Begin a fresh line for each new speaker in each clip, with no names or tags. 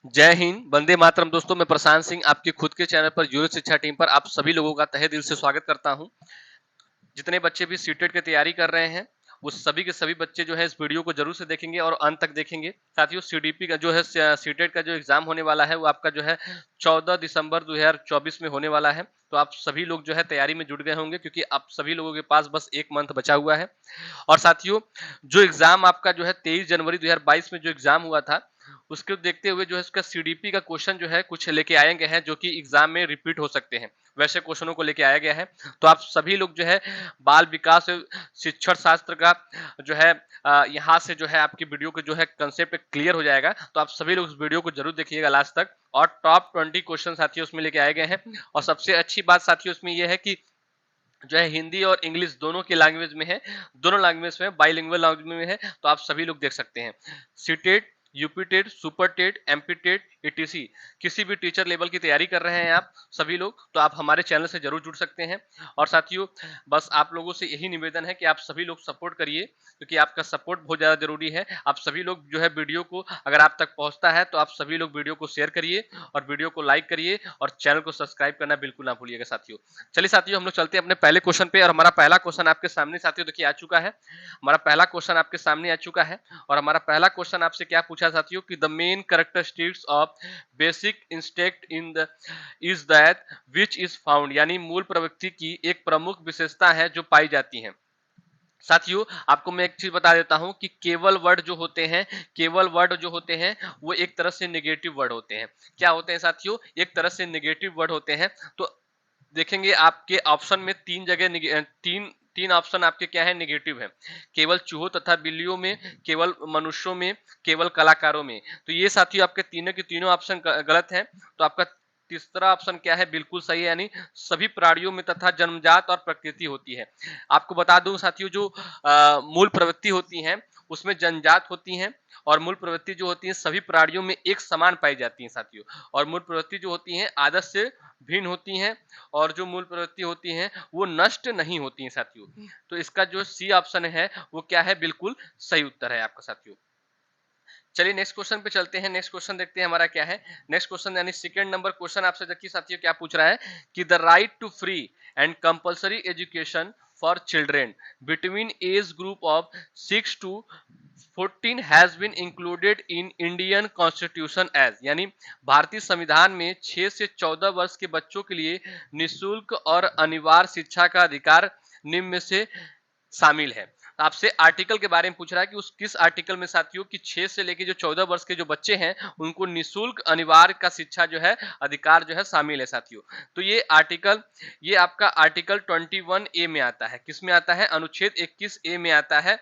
जय हिंद, वंदे मातरम। दोस्तों, मैं प्रशांत सिंह आपके खुद के चैनल पर यूरो शिक्षा टीम पर आप सभी लोगों का तहे दिल से स्वागत करता हूं। जितने बच्चे भी सीटेट की तैयारी कर रहे हैं, वो सभी के सभी बच्चे जो है इस वीडियो को जरूर से देखेंगे और अंत तक देखेंगे। साथियों, सीडीपी का जो है सीटेट का जो एग्जाम होने वाला है वो आपका जो है 14 दिसंबर 2024 में होने वाला है। तो आप सभी लोग जो है तैयारी में जुट गए होंगे, क्योंकि आप सभी लोगों के पास बस एक मंथ बचा हुआ है। और साथियों, जो एग्जाम आपका जो है 23 जनवरी 2022 में जो एग्जाम हुआ था, उसको देखते हुए जो है इसका सीडीपी का क्वेश्चन जो है कुछ लेके आए गए हैं, जो कि एग्जाम में रिपीट हो सकते हैं। वैसे क्वेश्चनों को लेके आया गया है। तो आप सभी लोग जो है बाल विकास शिक्षण शास्त्र का जो है यहाँ से जो है आपकी वीडियो को जो है कंसेप्ट क्लियर हो जाएगा। तो आप सभी लोग इस वीडियो को जरूर देखिएगा लास्ट तक। और टॉप 20 क्वेश्चन साथियों उसमें लेके आए गए हैं। और सबसे अच्छी बात साथियों उसमें यह है कि जो है हिंदी और इंग्लिश दोनों की लैंग्वेज में है, दोनों लैंग्वेज में बाइलिंगुअल लैंग्वेज में है। तो आप सभी लोग देख सकते हैं। CTET, UP TET, super TET, MP TET, etc, किसी भी टीचर लेवल की तैयारी कर रहे हैं आप सभी लोग, तो आप हमारे चैनल से जरूर जुड़ सकते हैं। और साथियों, बस आप लोगों से यही निवेदन है कि आप सभी लोग सपोर्ट करिए, क्योंकि आपका सपोर्ट बहुत ज्यादा जरूरी है। आप सभी लोग जो है वीडियो को अगर आप तक पहुंचता है तो आप सभी लोग वीडियो को शेयर करिए और वीडियो को लाइक करिए और चैनल को सब्सक्राइब करना बिल्कुल ना भूलिएगा साथियों। चलिए साथियों, हम लोग चलते हैं अपने पहले क्वेश्चन पे। और हमारा पहला क्वेश्चन आपके सामने साथियों देखिए आ चुका है। हमारा पहला क्वेश्चन आपके सामने आ चुका है। और हमारा पहला क्वेश्चन आपसे क्या पूछा साथियों कि the main characteristics of basic instinct in the is that which is found, यानी मूल प्रवृत्ति की एक प्रमुख विशेषता है जो पाई जाती है। साथियों, आपको मैं एक चीज बता देता हूं कि केवल वर्ड जो होते हैं, केवल वर्ड जो होते हैं वो एक तरह से नेगेटिव वर्ड होते हैं। क्या होते हैं साथियों? एक तरह से नेगेटिव वर्ड होते हैं। तो देखेंगे आपके ऑप्शन में तीन जगह तीन तीन ऑप्शन आपके क्या है, नेगेटिव है। केवल चूहों तथा बिल्लियों में, केवल मनुष्यों में, केवल कलाकारों में। तो ये साथियों आपके तीनों के तीनों ऑप्शन गलत है। तो आपका तीसरा ऑप्शन क्या है, बिल्कुल सही है, यानी सभी प्राणियों में तथा जन्मजात और प्रकृति होती है। आपको बता दूं साथियों, जो मूल प्रवृत्ति होती है उसमें जन्मजात होती हैं, और मूल प्रवृत्ति जो होती है सभी प्राणियों में एक समान पाई जाती है साथियों। और मूल प्रवृत्ति जो होती है आदत से भिन्न होती हैं, और जो मूल प्रवृत्ति होती हैं वो नष्ट नहीं होती हैं साथियों। तो इसका जो सी ऑप्शन है वो क्या है, बिल्कुल सही उत्तर है आपका साथियों। चलिए नेक्स्ट क्वेश्चन पे चलते हैं। नेक्स्ट क्वेश्चन देखते हैं हमारा क्या है। नेक्स्ट क्वेश्चन यानी सेकंड नंबर क्वेश्चन आपसे देखिए साथियों क्या पूछ रहा है कि the right to free and compulsory education for children between age group of 6 to 14 has been included in Indian constitution as, यानी भारतीय संविधान में 6 से 14 वर्ष के बच्चों के लिए निःशुल्क और अनिवार्य शिक्षा का अधिकार निम्न में से शामिल है। आपसे आर्टिकल के बारे में पूछ रहा है कि उस किस आर्टिकल में साथियों कि 6 से लेके जो 14 वर्ष के जो बच्चे हैं उनको निःशुल्क अनिवार्य का शिक्षा जो है अधिकार जो है शामिल है साथियों। तो ये आर्टिकल, ये आपका आर्टिकल 21 ए में आता है। किस में आता है? अनुच्छेद 21 ए में आता है।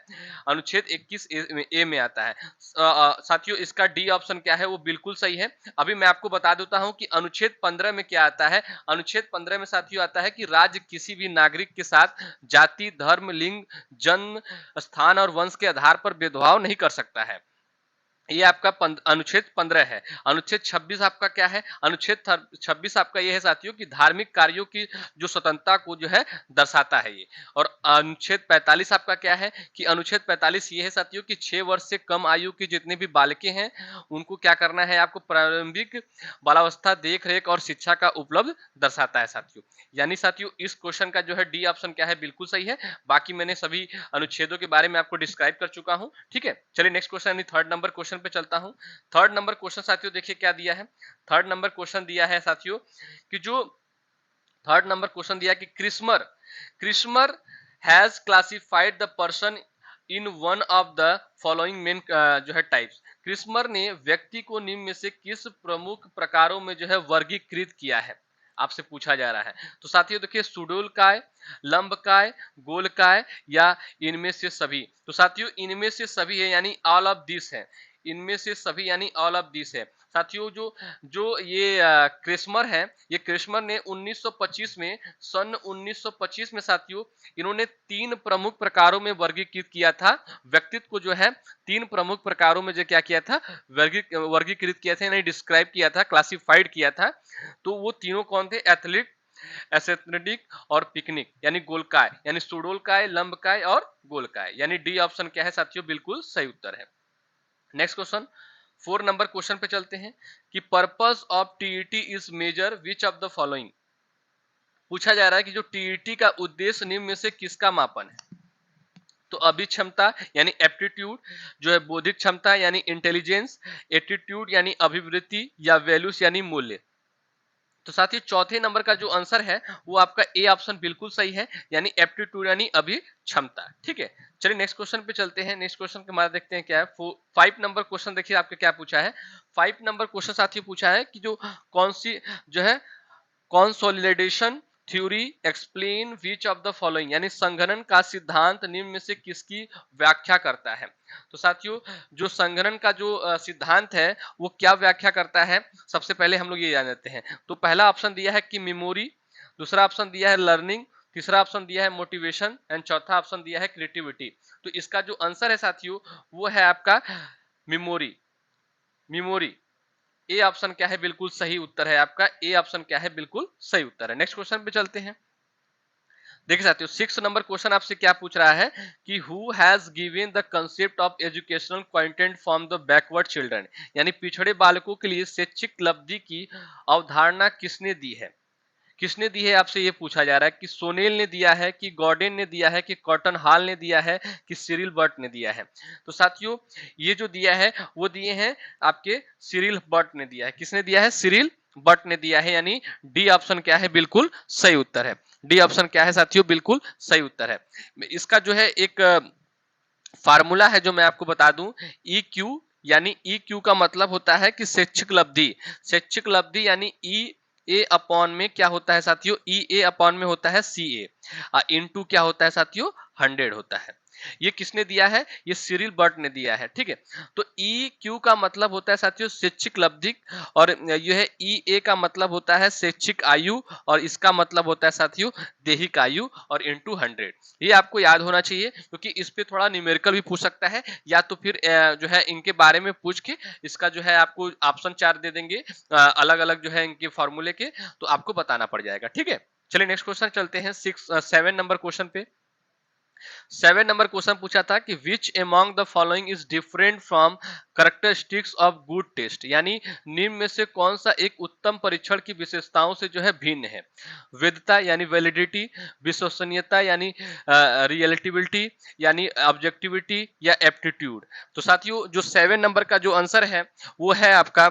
अनुच्छेद 21 ए में आता है। साथियों, इसका डी ऑप्शन क्या है, वो बिल्कुल सही है। अभी मैं आपको बता देता हूं कि अनुच्छेद 15 में क्या आता है। अनुच्छेद 15 में साथियों आता है कि राज्य किसी भी नागरिक के साथ जाति, धर्म, लिंग, जन्म स्थान और वंश के आधार पर भेदभाव नहीं कर सकता है। ये आपका अनुच्छेद 15 है। अनुच्छेद 26 आपका क्या है? अनुच्छेद 26 आपका ये है साथियों कि धार्मिक कार्यों की जो स्वतंत्रता को जो है दर्शाता है ये। और अनुच्छेद 45 आपका क्या है कि अनुच्छेद 45 ये है साथियों कि 6 वर्ष से कम आयु के जितने भी बालके हैं उनको क्या करना है, आपको प्रारंभिक बालावस्था देख रेख और शिक्षा का उपलब्ध दर्शाता है साथियों। यानी साथियों इस क्वेश्चन का जो है डी ऑप्शन क्या है, बिल्कुल सही है। बाकी मैंने सभी अनुच्छेदों के बारे में आपको डिस्क्राइब कर चुका हूं। ठीक है, चलिए नेक्स्ट क्वेश्चन यानी थर्ड नंबर क्वेश्चन पे चलता हूं। थर्ड नंबर क्वेश्चन साथियों देखिए क्या दिया है। थर्ड नंबर क्वेश्चन दिया है साथियों कि जो थर्ड नंबर क्वेश्चन दिया कि Kretschmer Kretschmer has classified the person in one of the following main जो है टाइप्स। क्रिस्मर ने व्यक्ति को निम्न में से किस प्रमुख प्रकारों में जो है वर्गीकृत किया है, आपसे पूछा जा रहा है। तो साथियों देखिए, सुडोलकाय, लंबकाय, गोलकाय या इनमें से सभी। तो साथियों इनमें से सभी है, यानी ऑल ऑफ दिस है। इनमें से सभी यानी ऑल ऑफ दिस है साथियों। जो जो ये क्रिस्मर है, ये क्रिस्मर ने 1925 में, सन 1925 में साथियों इन्होंने 3 प्रमुख प्रकारों में वर्गीकृत किया था। व्यक्तित्व को जो है 3 प्रमुख प्रकारों में जो क्या किया था, वर्गीकृत किया था, यानी डिस्क्राइब किया था, क्लासिफाइड किया था। तो वो तीनों कौन थे? एथलीट, एसेथनेटिक और पिकनिक, यानी गोलकाय, यानी सुडोलकाय, लंबकाय और गोलकाय। यानी डी ऑप्शन क्या है साथियों, बिल्कुल सही उत्तर है। नेक्स्ट क्वेश्चन, 4 नंबर क्वेश्चन पे चलते हैं कि purpose of TET is major which of the following. पूछा जा रहा है कि जो टीईटी का उद्देश्य निम्न में से किसका मापन है। तो अभिक्षमता यानी एप्टीट्यूड, जो है बौद्धिक क्षमता यानी इंटेलिजेंस, एटीट्यूड यानी अभिवृत्ति, या वैल्यूज यानी मूल्य। तो साथ ही चौथे नंबर का जो आंसर है वो आपका ए ऑप्शन बिल्कुल सही है, यानी एप्टीट्यूड यानी अभिक्षमता। ठीक है, चलिए नेक्स्ट क्वेश्चन पे चलते हैं। नेक्स्ट क्वेश्चन के बाद देखते हैं क्या है। 5 नंबर क्वेश्चन देखिए आपका क्या पूछा है। 5 नंबर क्वेश्चन साथियों पूछा है कि जो कौन सी जो है consolidation theory explain which of the following, यानी संघनन का सिद्धांत निम्न में से किसकी व्याख्या करता है। तो साथियों जो संघनन का जो सिद्धांत है वो क्या व्याख्या करता है, सबसे पहले हम लोग ये जान लेते हैं। तो पहला ऑप्शन दिया है कि मेमोरी, दूसरा ऑप्शन दिया है लर्निंग, तीसरा ऑप्शन दिया है मोटिवेशन, एंड चौथा ऑप्शन दिया है क्रिएटिविटी। तो इसका जो आंसर है साथियों वो है आपका मेमोरी। मेमोरी ए ऑप्शन क्या है, बिल्कुल सही उत्तर है आपका। ए ऑप्शन क्या है, बिल्कुल सही उत्तर है। नेक्स्ट क्वेश्चन पे चलते हैं। देखिए साथियों 6 नंबर क्वेश्चन आपसे क्या पूछ रहा है कि who has given the concept of educational content from the backward children, यानी पिछड़े बालकों के लिए शैक्षिक उपलब्धि की अवधारणा किसने दी है। किसने दी है आपसे ये पूछा जा रहा है कि सोनेल ने दिया है, कि गॉर्डन ने दिया है, कि कॉटन हॉल ने दिया है, कि सिरिल बर्ट ने दिया है। तो साथियों ये जो दिया है वो दिए हैं आपके सिरिल बर्ट ने दिया है। किसने दिया है, सिरिल बर्ट ने दिया है, यानी डी ऑप्शन क्या है, बिल्कुल सही उत्तर है। डी ऑप्शन क्या है साथियों, बिल्कुल सही उत्तर है। इसका जो है एक फार्मूला है जो मैं आपको बता दूं, ई क्यू, यानी ई क्यू का मतलब होता है कि शैक्षिक लब्धि। शैक्षिक लब्धि यानी ई ए अपॉन में क्या होता है साथियों, ई ए अपॉन में होता है सी ए, इनटू क्या होता है साथियों, 100 होता है। ये किसने दिया है, ये सिरिल बर्ट ने दिया है। ठीक है, तो ई क्यू का मतलब होता है साथियों शैक्षिक लब्धि, और यह है ई ए का मतलब होता है शैक्षिक आयु, और इसका मतलब होता है साथियों दैहिक आयु, और इंटू 100। ये आपको याद होना चाहिए क्योंकि इस पे थोड़ा न्यूमेरिकल भी पूछ सकता है, या तो फिर जो है इनके बारे में पूछ के इसका जो है आपको ऑप्शन 4 दे देंगे अलग अलग जो है इनके फॉर्मूले के, तो आपको बताना पड़ जाएगा। ठीक है, चलिए नेक्स्ट क्वेश्चन चलते हैं 7 नंबर क्वेश्चन पे। 7 नंबर क्वेश्चन पूछा था कि which among the following is different from characteristics of good test, यानी निम्न में से कौन सा एक उत्तम परीक्षण की विशेषताओं से जो है भिन्न है। वैधता यानी वैलिडिटी, विश्वसनीयता यानी रियलिटिबिलिटी, यानी ऑब्जेक्टिविटी, या एप्टीट्यूड। तो साथियों जो 7 नंबर का जो आंसर है वो है आपका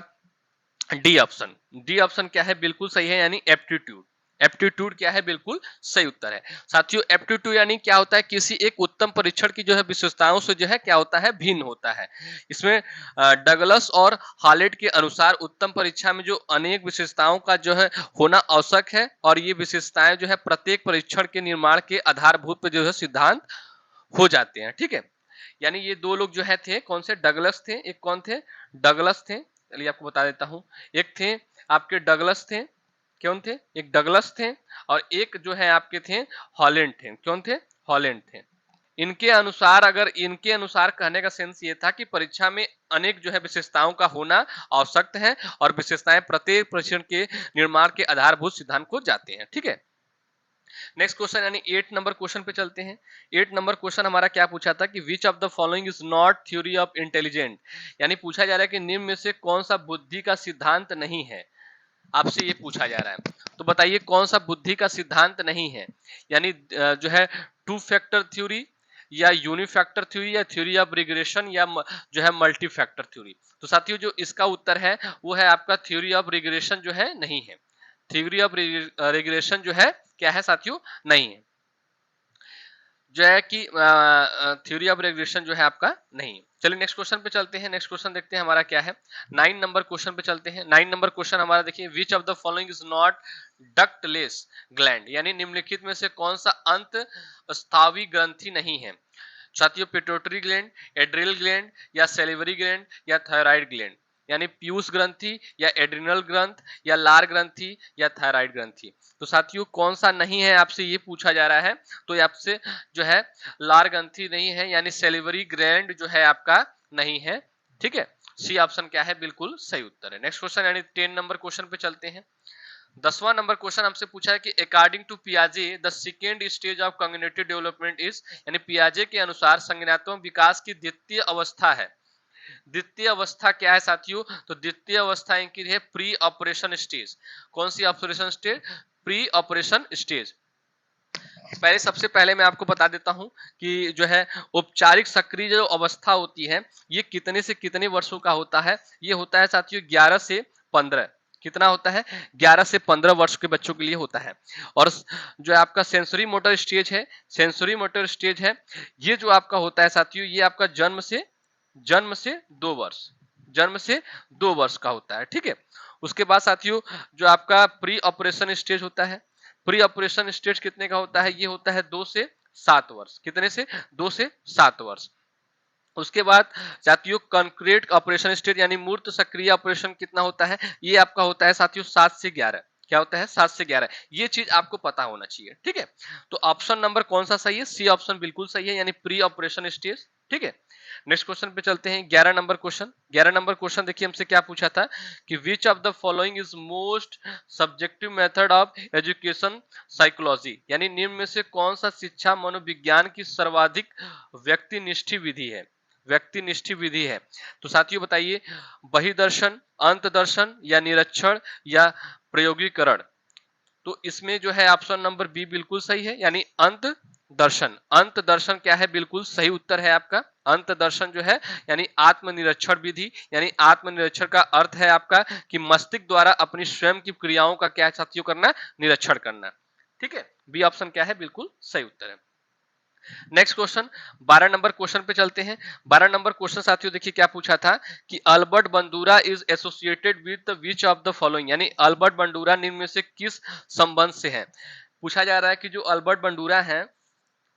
डी ऑप्शन। डी ऑप्शन क्या है, बिल्कुल सही है, यानी एप्टीट्यूड। एप्टीट्यूड क्या है, बिल्कुल सही उत्तर है। साथियों एप्टीट्यूड यानी क्या होता है, किसी एक उत्तम परीक्षण की जो है विशेषताओं से जो है क्या होता है, भिन्न होता है। इसमें डगलस और हॉलेट के अनुसार उत्तम परीक्षा में जो अनेक विशेषताओं का जो है होना आवश्यक है, और ये विशेषताएं जो है प्रत्येक परीक्षण के निर्माण के आधारभूत पर जो है सिद्धांत हो जाते हैं। ठीक है, यानी ये दो लोग जो है थे, कौन से, डगलस थे, एक कौन थे, डगलस थे। चलिए आपको बता देता हूं, एक थे आपके डगलस थे, कौन थे, एक डगलस थे, और एक जो है आपके थे हॉलैंड थे। कौन थे, हॉलैंड थे। इनके अनुसार, अगर इनके अनुसार कहने का सेंस ये था कि परीक्षा में अनेक जो है विशेषताओं का होना आवश्यक है, और विशेषताएं प्रत्येक परीक्षण के निर्माण के आधारभूत सिद्धांत को जाते हैं। ठीक है, नेक्स्ट क्वेश्चन यानी 8 नंबर क्वेश्चन पे चलते हैं। 8 नंबर क्वेश्चन हमारा क्या पूछा था कि विच of the following is not theory of intelligent, यानी पूछा जा रहा है कि निम्न में से कौन सा बुद्धि का सिद्धांत नहीं है। आपसे ये पूछा जा रहा है, तो बताइए कौन सा बुद्धि का सिद्धांत नहीं है। यानी जो है टू फैक्टर थ्योरी, या यूनिफैक्टर थ्योरी, या थ्योरी ऑफ रिग्रेशन, या जो है मल्टी फैक्टर थ्योरी। तो साथियों जो इसका उत्तर है वो है आपका थ्योरी ऑफ रिग्रेशन जो है नहीं है। थ्योरी ऑफ रिग्रेशन जो है क्या है साथियों, नहीं है। जो है कि थ्योरी ऑफ रिग्रेशन जो है आपका नहीं है। चलिए नेक्स्ट क्वेश्चन पे चलते हैं। नेक्स्ट क्वेश्चन देखते हैं हमारा क्या है। 9 नंबर क्वेश्चन पे चलते हैं। 9 नंबर क्वेश्चन हमारा देखिए, विच of the following is not ductless gland, यानी निम्नलिखित में से कौन सा अंत स्थावी ग्रंथि नहीं है। साथियों पिट्यूटरी ग्लैंड, एड्रिनल ग्लैंड, या सेलिवरी ग्लैंड, या थायराइड ग्लैंड, यानी पीयूष ग्रंथि, या एड्रिनल ग्रंथ, या लार ग्रंथि, या थायराइड ग्रंथि। तो साथियों कौन सा नहीं है आपसे ये पूछा जा रहा है, तो आपसे जो है लार ग्रंथि नहीं है, यानी सेलिवरी ग्लैंड जो है आपका नहीं है। ठीक है, सी ऑप्शन क्या है, बिल्कुल सही उत्तर है। नेक्स्ट क्वेश्चन यानी 10 नंबर क्वेश्चन पे चलते हैं। 10वां नंबर क्वेश्चन हमसे पूछा है कि अकॉर्डिंग टू पियाजे the second stage of cognitive development is, यानी पियाजे के अनुसार संज्ञानात्मक विकास की द्वितीय अवस्था है। द्वितीय अवस्था क्या है साथियों? तो द्वितीय अवस्था इनकी है प्री ऑपरेशन स्टेज। कौन सी operation stage? Pre operation stage. सबसे पहले मैं आपको बता देता हूं कि जो है औपचारिक सक्रिय जो अवस्था होती है ये कितने से कितने वर्षों का होता है? ये होता है साथियों 11 से 15। कितना होता है? 11 से 15 वर्ष के बच्चों के लिए होता है। और जो आपका सेंसरी मोटर स्टेज है, सेंसरी मोटर स्टेज है, ये जो आपका होता है साथियों, ये आपका जन्म से 2 वर्ष, जन्म से 2 वर्ष का होता है। ठीक है। उसके बाद साथियों जो आपका प्री ऑपरेशन स्टेज होता है, प्री ऑपरेशन स्टेज कितने का होता है? ये होता है 2 से 7 वर्ष। कितने से? 2 से 7 वर्ष। उसके बाद साथियों कंक्रीट ऑपरेशन स्टेज यानी मूर्त सक्रिय ऑपरेशन कितना होता है? ये आपका होता है साथियों 7 से 11। क्या होता है? 7 से 11। ये चीज आपको पता होना चाहिए। ठीक है। तो ऑप्शन नंबर कौन सा सही है? सी ऑप्शन बिल्कुल सही है, यानी प्री ऑपरेशन स्टेज। ठीक है। नेक्स्ट क्वेश्चन पे चलते हैं। 11 नंबर क्वेश्चन। 11 नंबर क्वेश्चन देखिए हमसे क्या पूछा था कि विच of the following is most subjective method of education psychology, यानी निम्न में से कौन सा शिक्षा मनोविज्ञान की सर्वाधिक व्यक्तिनिष्ठ विधि है? व्यक्तिनिष्ठ विधि है। तो साथियों बताइए, बहिदर्शन, अंत दर्शन या निरीक्षण या प्रयोगीकरण? तो इसमें जो है ऑप्शन नंबर बी बिल्कुल सही है, यानी अंत दर्शन। अंत दर्शन क्या है? बिल्कुल सही उत्तर है आपका। अंत दर्शन जो है यानी आत्मनिरीक्षण विधि, यानी आत्मनिरीक्षण का अर्थ है आपका कि मस्तिष्क द्वारा अपनी स्वयं की क्रियाओं का क्या साथियों करना? निरीक्षण करना। ठीक है। बी ऑप्शन क्या है? बिल्कुल सही उत्तर है। नेक्स्ट क्वेश्चन 12 नंबर क्वेश्चन पे चलते हैं। 12 नंबर क्वेश्चन साथियों देखिए क्या पूछा था कि Albert Bandura is associated with which of the following, यानी अल्बर्ट बंडूरा निम्न में से किस संबंध से है? पूछा जा रहा है कि जो अल्बर्ट बंडूरा है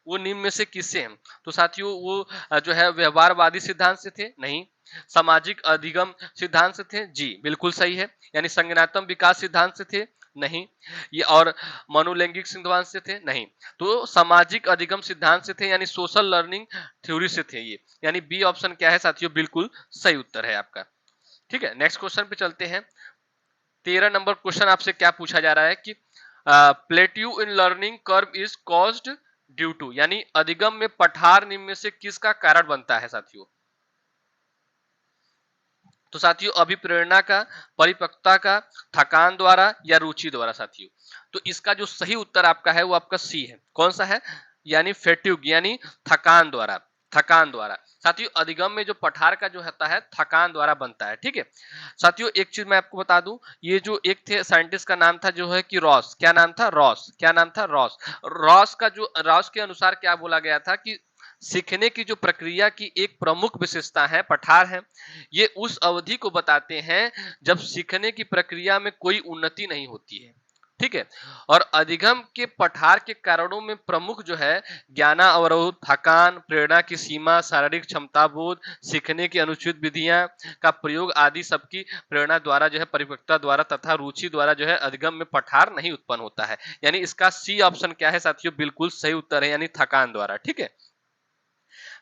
वो निम्न में से किससे हैं? तो साथियों वो जो है व्यवहारवादी सिद्धांत से थे? नहीं। सामाजिक अधिगम सिद्धांत से थे? जी बिल्कुल सही है। यानी संज्ञानात्मक विकास सिद्धांत से थे? नहीं। ये और मनोलैंगिक सिद्धांत से थे? नहीं। तो सामाजिक अधिगम सिद्धांत से थे, यानी सोशल लर्निंग थ्योरी से थे ये, यानी बी ऑप्शन क्या है साथियों? बिल्कुल सही उत्तर है आपका। ठीक है। नेक्स्ट क्वेश्चन पे चलते हैं। 13 नंबर क्वेश्चन आपसे क्या पूछा जा रहा है कि plateau in learning curve is caused due to, यानी अधिगम में पठार निम्न में से किसका कारण बनता है साथियों? तो साथियों अभिप्रेरणा का, परिपक्वता का, थकान द्वारा या रुचि द्वारा साथियों? तो इसका जो सही उत्तर आपका है वो आपका सी है। कौन सा है? यानी फेट्यूग, यानी थकान द्वारा। थकान द्वारा साथियों अधिगम में जो पठार का जो होता है थकान द्वारा बनता है। ठीक है। साथियों एक चीज मैं आपको बता दूं, ये जो एक थे साइंटिस्ट का नाम था जो है कि रॉस। क्या नाम था? रॉस। क्या नाम था? रॉस। रॉस के अनुसार क्या बोला गया था कि सीखने की जो प्रक्रिया की एक प्रमुख विशेषता है पठार है, ये उस अवधि को बताते हैं जब सीखने की प्रक्रिया में कोई उन्नति नहीं होती है। ठीक है। और अधिगम के पठार के कारणों में प्रमुख जो है ज्ञाना अवरोध, थकान, प्रेरणा की सीमा, शारीरिक क्षमता बोध, सीखने की अनुचित विधियां का प्रयोग आदि सबकी प्रेरणा द्वारा जो है, परिपक्वता द्वारा तथा रुचि द्वारा जो है अधिगम में पठार नहीं उत्पन्न होता है। यानी इसका सी ऑप्शन क्या है साथियों? बिल्कुल सही उत्तर है, यानी थकान द्वारा। ठीक है।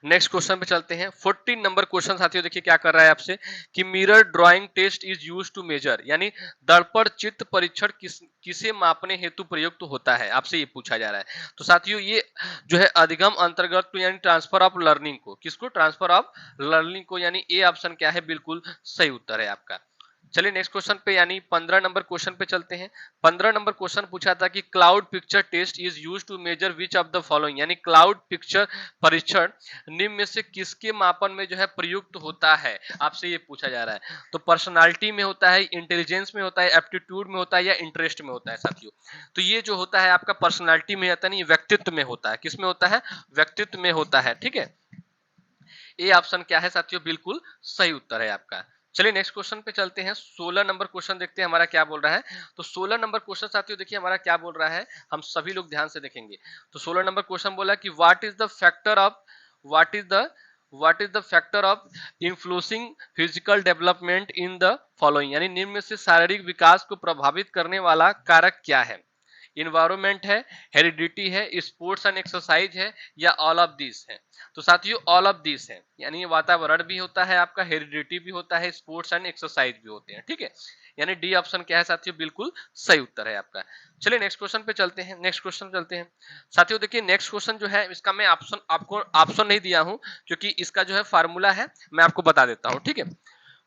नेक्स्ट क्वेश्चन पे चलते हैं। 14 नंबर क्वेश्चन साथियों देखिए क्या कर रहा है आपसे कि mirror drawing test is used to measure, यानी दर्पण चित्त परीक्षण किसे मापने हेतु प्रयुक्त होता है? आपसे ये पूछा जा रहा है। तो साथियों ये जो है अधिगम अंतर्गत यानी ट्रांसफर ऑफ लर्निंग को, किसको? ट्रांसफर ऑफ लर्निंग को, यानी ए ऑप्शन क्या है? बिल्कुल सही उत्तर है आपका। चलिए नेक्स्ट क्वेश्चन पे यानी 15 नंबर क्वेश्चन पे चलते हैं। 15 नंबर क्वेश्चन पूछा था कि cloud picture test is used to measure which of the following, यानी क्लाउड पिक्चर परीक्षण निम्न में से किसके मापन में जो है प्रयुक्त होता है? आपसे ये पूछा जा रहा है। तो पर्सनालिटी में होता है, इंटेलिजेंस में होता है, एप्टीट्यूड में होता है या इंटरेस्ट में होता है साथियों? तो ये जो होता है आपका पर्सनालिटी में होता है, नहीं व्यक्तित्व में होता है। किस में होता है? व्यक्तित्व में होता है। ठीक है। ए ऑप्शन क्या है साथियों? बिल्कुल सही उत्तर है आपका। चलिए नेक्स्ट क्वेश्चन पे चलते हैं। 16 नंबर क्वेश्चन देखते हैं हमारा क्या बोल रहा है। तो 16 नंबर क्वेश्चन साथियों देखिए हमारा क्या बोल रहा है, हम सभी लोग ध्यान से देखेंगे। तो 16 नंबर क्वेश्चन बोला कि what is the factor of what is the what is the factor of influencing physical development in the following, यानी निम्न में से शारीरिक विकास को प्रभावित करने वाला कारक क्या है? इन्वायरमेंट है, हेरिडिटी है, स्पोर्ट्स एंड एक्सरसाइज है, या ऑल ऑफ दिस है? तो साथियों ऑल ऑफ दिस है, यानी वातावरण भी होता है आपका, हेरिडिटी भी होता है, स्पोर्ट्स एंड एक्सरसाइज भी होते हैं। ठीक है, यानी डी ऑप्शन क्या है साथियों, बिल्कुल सही उत्तर है आपका। चलिए नेक्स्ट क्वेश्चन पे चलते हैं। नेक्स्ट क्वेश्चन चलते हैं साथियों। देखिए नेक्स्ट क्वेश्चन जो है, इसका मैं ऑप्शन आपको ऑप्शन नहीं दिया हूं, क्योंकि इसका जो है फार्मूला है, मैं आपको बता देता हूं। ठीक है,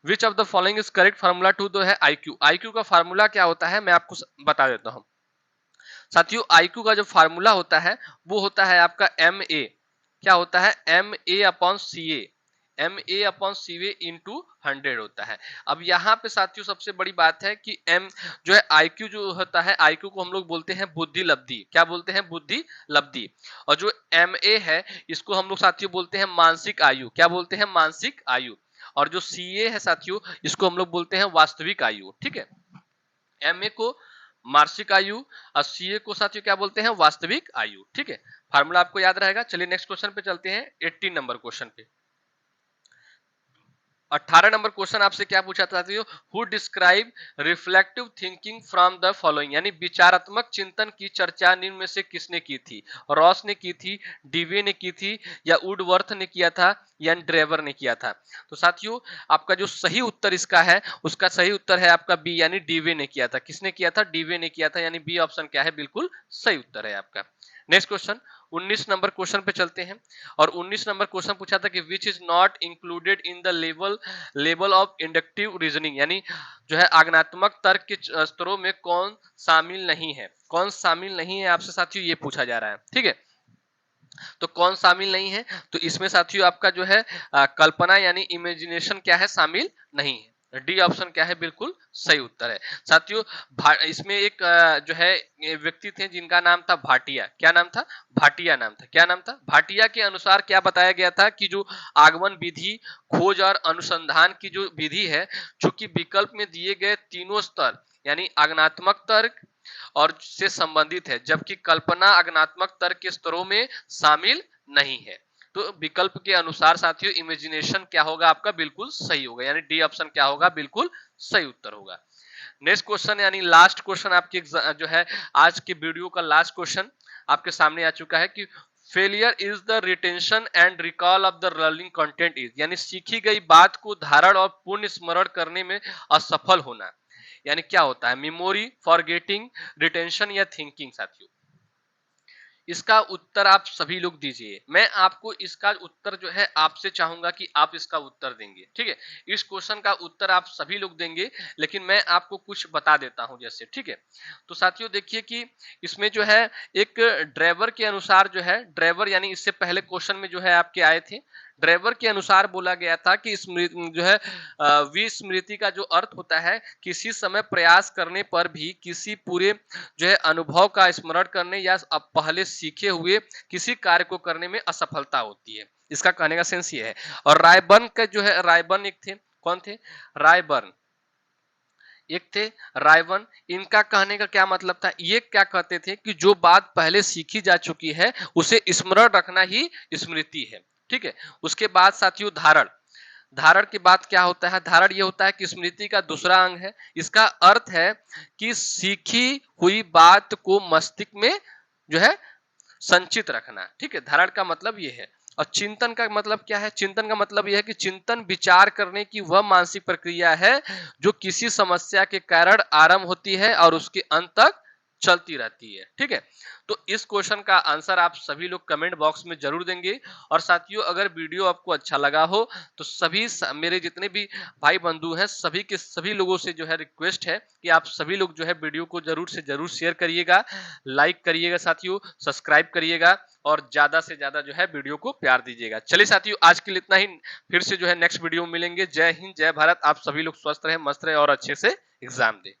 which of the following is correct formula to दो है आईक्यू। आईक्यू का फार्मूला क्या होता है, मैं आपको बता देता हूं साथियों। आईक्यू का जो फार्मूला होता है वो होता है आपका एम ए, क्या होता है, M A upon C A, M A upon C A into 100 होता है। अब यहाँ पे साथियों सबसे बड़ी बात है कि एम जो है आईक्यू जो होता है, आईक्यू को हम लोग बोलते हैं बुद्धि लब्धि, क्या बोलते हैं, बुद्धि लब्धि। और जो एम ए है इसको हम लोग साथियों बोलते हैं मानसिक आयु, क्या बोलते हैं, मानसिक आयु। और जो सी ए है साथियों, इसको हम लोग बोलते हैं वास्तविक आयु। ठीक है, एम ए को मार्षिक आयु और सीए को साथियों क्या बोलते हैं, वास्तविक आयु। ठीक है, फार्मूला आपको याद रहेगा। चलिए नेक्स्ट क्वेश्चन पे चलते हैं, 18 नंबर क्वेश्चन पे। 18 नंबर क्वेश्चन आपसे क्या पूछा था साथियों, who describe reflective thinking from the following, यानी विचारात्मक चिंतन की चर्चा निम्न में से किसने की थी? रॉस ने की थी, डीवे ने की थी, या वुडवर्थ ने किया था, या ड्रेवर ने किया था? तो साथियों आपका जो सही उत्तर इसका है, उसका सही उत्तर है आपका बी, यानी डीवे ने किया था। किसने किया था, डीवे ने किया था, यानी बी ऑप्शन क्या है, बिल्कुल सही उत्तर है आपका। नेक्स्ट क्वेश्चन 19 नंबर क्वेश्चन पे चलते हैं। और 19 नंबर क्वेश्चन पूछा था कि which is not included in the level of inductive reasoning, यानी जो है आगनात्मक तर्क के स्तरों में कौन शामिल नहीं है? कौन शामिल नहीं है आपसे साथियों, ये पूछा जा रहा है। ठीक है, तो कौन शामिल नहीं है? तो इसमें साथियों आपका जो है कल्पना यानी इमेजिनेशन क्या है, शामिल नहीं है। डी ऑप्शन क्या है, बिल्कुल सही उत्तर है साथियों। इसमें एक जो है व्यक्ति थे जिनका नाम था भाटिया, क्या नाम था, भाटिया नाम था, क्या नाम था, भाटिया के अनुसार क्या बताया गया था कि जो आगमन विधि, खोज और अनुसंधान की जो विधि है, चूंकि विकल्प में दिए गए तीनों स्तर यानी आगनात्मक तर्क और से संबंधित है, जबकि कल्पना आगनात्मक तर्क के स्तरों में शामिल नहीं है। तो विकल्प के अनुसार साथियों इमेजिनेशन क्या होगा आपका, बिल्कुल सही होगा, यानी डी ऑप्शन क्या होगा, बिल्कुल सही उत्तर होगा। नेक्स्ट क्वेश्चन यानी लास्ट क्वेश्चन आपके जो है आज के वीडियो का लास्ट क्वेश्चन आपके सामने आ चुका है कि failure is the retention and recall of the learning content is, यानी सीखी गई बात को धारण और पुनः स्मरण करने में असफल होना, यानी क्या होता है, मेमोरी, फॉरगेटिंग, रिटेंशन या थिंकिंग साथियों? इसका उत्तर आप सभी लोग दीजिए। मैं आपको इसका उत्तर जो है आपसे चाहूंगा कि आप इसका उत्तर देंगे। ठीक है, इस क्वेश्चन का उत्तर आप सभी लोग देंगे, लेकिन मैं आपको कुछ बता देता हूं जैसे। ठीक है, तो साथियों देखिए कि इसमें जो है एक ड्राइवर के अनुसार जो है, ड्राइवर यानी इससे पहले क्वेश्चन में जो है आपके आए थे, ड्राइवर के अनुसार बोला गया था कि स्मृति जो है विस्मृति का जो अर्थ होता है किसी समय प्रयास करने पर भी किसी पूरे जो है अनुभव का स्मरण करने या अब पहले सीखे हुए किसी कार्य को करने में असफलता होती है। इसका कहने का सेंस ये है। और रायबर्न का जो है, रायबर्न एक थे, कौन थे, रायबर्न एक थे, रायबर्न, इनका कहने का क्या मतलब था, ये क्या कहते थे कि जो बात पहले सीखी जा चुकी है उसे स्मरण रखना ही स्मृति है। ठीक है, उसके बाद साथियों धारण, धारण की बात क्या होता है, धारण ये होता है कि स्मृति का दूसरा अंग है। इसका अर्थ है कि सीखी हुई बात को मस्तिष्क में जो है संचित रखना। ठीक है, धारण का मतलब ये है। और चिंतन का मतलब क्या है, चिंतन का मतलब यह है कि चिंतन विचार करने की वह मानसिक प्रक्रिया है जो किसी समस्या के कारण आरंभ होती है और उसके अंत तक चलती रहती है। ठीक है, तो इस क्वेश्चन का आंसर आप सभी लोग कमेंट बॉक्स में जरूर देंगे। और साथियों अगर वीडियो आपको अच्छा लगा हो तो सभी मेरे जितने भी भाई बंधु हैं सभी के सभी लोगों से जो है रिक्वेस्ट है कि आप सभी लोग जो है वीडियो को जरूर से जरूर शेयर करिएगा, लाइक करिएगा साथियों, सब्सक्राइब करिएगा और ज्यादा से ज्यादा जो है वीडियो को प्यार दीजिएगा। चलिए साथियों आज के लिए इतना ही, फिर से जो है नेक्स्ट वीडियो में मिलेंगे। जय हिंद, जय भारत, आप सभी लोग स्वस्थ रहे, मस्त रहे और अच्छे से एग्जाम दें।